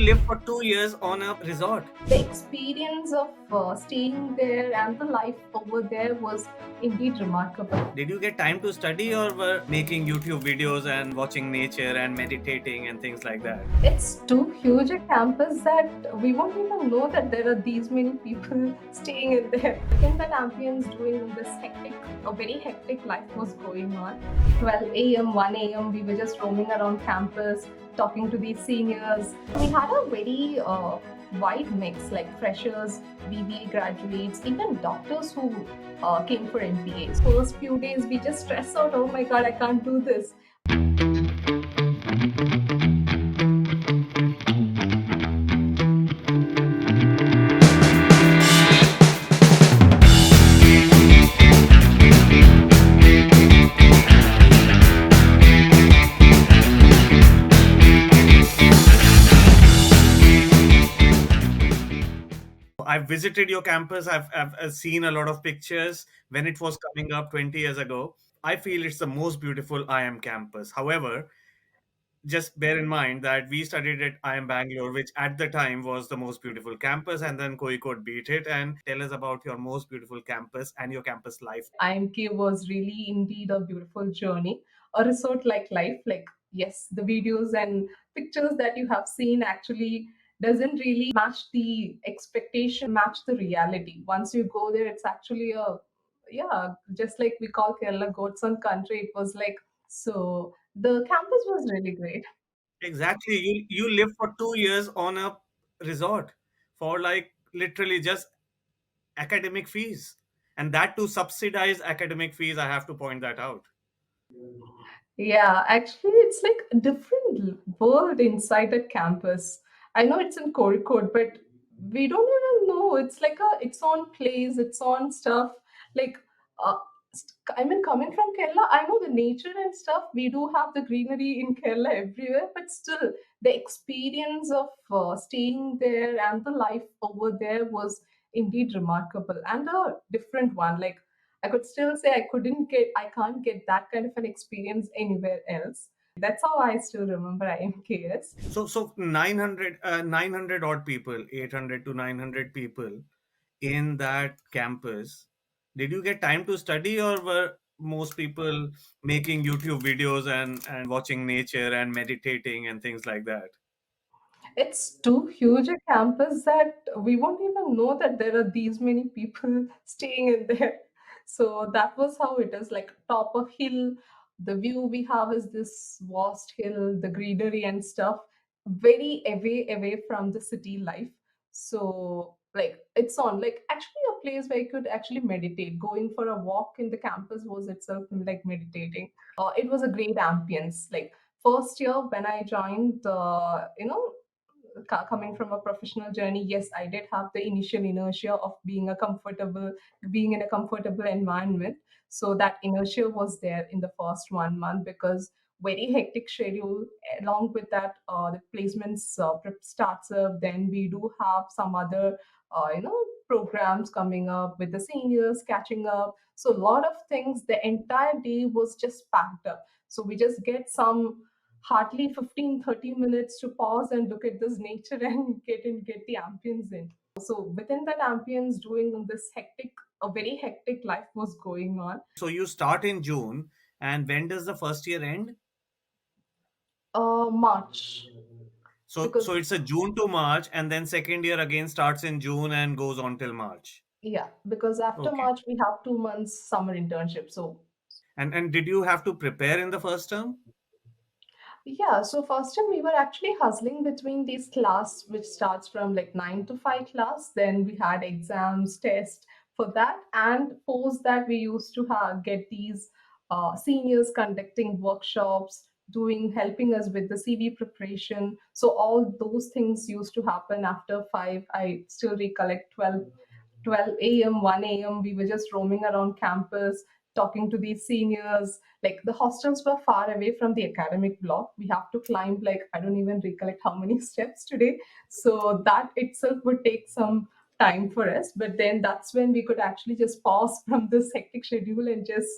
live for 2 years on a resort. The experience of staying there and the life over there was indeed remarkable. Did you get time to study or were making YouTube videos and watching nature and meditating and things like that? It's too huge a campus that we won't even know that there are these many people staying in there. I think that ambience during this a very hectic life was going on. 12 a.m., 1 a.m., we were just roaming around campus, talking to these seniors. We had a very wide mix, like freshers, BBA graduates, even doctors who came for MBAs. First few days, we just stress out, oh my god, I can't do this. I've visited your campus. I've seen a lot of pictures when it was coming up 20 years ago. I feel it's the most beautiful IIM campus. However, just bear in mind that we studied at IIM Bangalore, which at the time was the most beautiful campus, and then Kozhikode beat it. And tell us about your most beautiful campus and your campus life. IIMK was really indeed a beautiful journey, a resort like life. Like, yes, the videos and pictures that you have seen actually doesn't really match the expectation, match the reality. Once you go there, it's actually yeah, just like we call Kerala goats on country. It was like, so the campus was really great. Exactly. You live for 2 years on a resort for like literally just academic fees. And that too subsidized academic fees, I have to point that out. Yeah, actually, it's like a different world inside that campus. I know it's in Kozhikode, but we don't even know. It's like its own place, its own stuff. Like, uh, I mean, coming from Kerala, I know the nature and stuff. We do have the greenery in Kerala everywhere, but still, the experience of staying there and the life over there was indeed remarkable and a different one. Like, I could still say I can't get that kind of an experience anywhere else. That's how I still remember IMKS. So 900 odd people, 800 to 900 people in that campus. Did you get time to study or were most people making YouTube videos and watching nature and meditating and things like that? It's too huge a campus that we won't even know that there are these many people staying in there. So that was how it is, like top of hill. The view we have is this vast hill, the greenery and stuff, very away from the city life. So like it's on like actually a place where you could actually meditate. Going for a walk in the campus was itself like meditating. It was a great ambience. Like first year when I joined, coming from a professional journey, yes, I did have the initial inertia of being in a comfortable environment. So that inertia was there in the first 1 month because very hectic schedule. Along with that, the placements prep starts up. Then we do have some other, programs coming up with the seniors catching up. So a lot of things. The entire day was just packed up. So we just get some hardly 15-30 minutes to pause and look at this nature and get the ambience in. So within that ambience, doing this a very hectic life was going on. So you start in June, and when does the first year end? March, So because it's a June to March, and then second year again starts in June and goes on till March. yeah, because after Okay. March we have 2 months summer internship. So And did you have to prepare in the first term? yeah, so first time we were actually hustling between these class, which starts from like 9 to 5 class. Then we had exams, tests for that, and post that we used to get these seniors conducting workshops, doing helping us with the CV preparation. So all those things used to happen after 5. I still recollect 12 a.m., 1 a.m. We were just roaming around campus, talking to these seniors. Like the hostels were far away from the academic block. We have to climb, like, I don't even recollect how many steps today. So that itself would take some time for us. But then that's when we could actually just pause from this hectic schedule and just,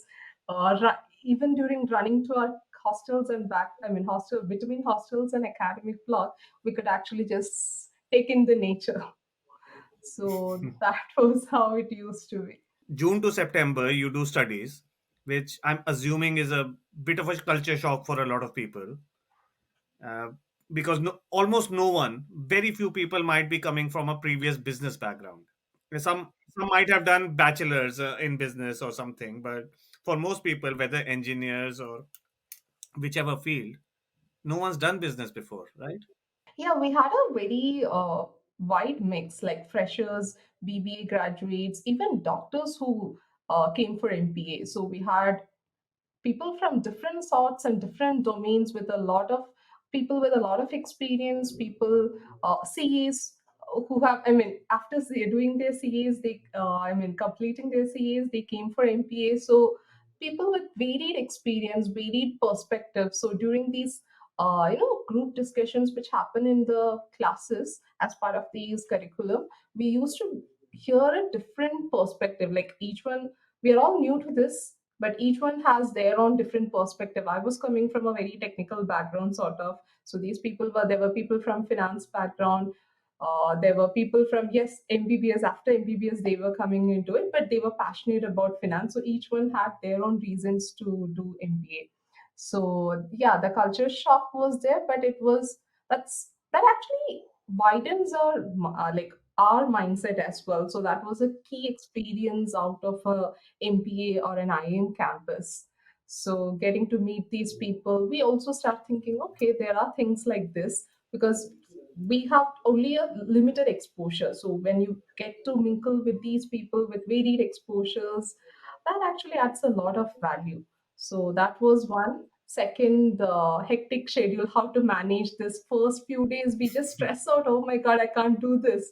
even during running to our hostels and back, I mean, hostel between hostels and academic block, we could actually just take in the nature. So that was how it used to be. June to September, you do studies, which I'm assuming is a bit of a culture shock for a lot of people. Uh, because almost no one, very few people might be coming from a previous business background. Some might have done bachelors in business or something, but for most people, whether engineers or whichever field, no one's done business before, right? Yeah, we had a very wide mix, like freshers, BBA graduates, even doctors who came for MPA. So we had people from different sorts and different domains with a lot of people with a lot of experience, people, CAs who have, I mean, after doing their CAs, they, I mean, completing their CAs, they came for MPA. So people with varied experience, varied perspective. So during these, group discussions which happen in the classes as part of these curriculum, we used to hear a different perspective. Like each one, we are all new to this, but each one has their own different perspective. I was coming from a very technical background, sort of. So these people were, there were people from finance background. There were people from, yes, MBBS. After MBBS, they were coming into it, but they were passionate about finance. So each one had their own reasons to do MBA. So yeah, the culture shock was there, but it was, that actually widens our our mindset as well. So that was a key experience out of a MPA or an IIM campus. So getting to meet these people, we also start thinking, okay, there are things like this, because we have only a limited exposure. So when you get to mingle with these people with varied exposures, that actually adds a lot of value. So that was one. Second, the hectic schedule, how to manage this first few days. We just stress out, oh my God, I can't do this.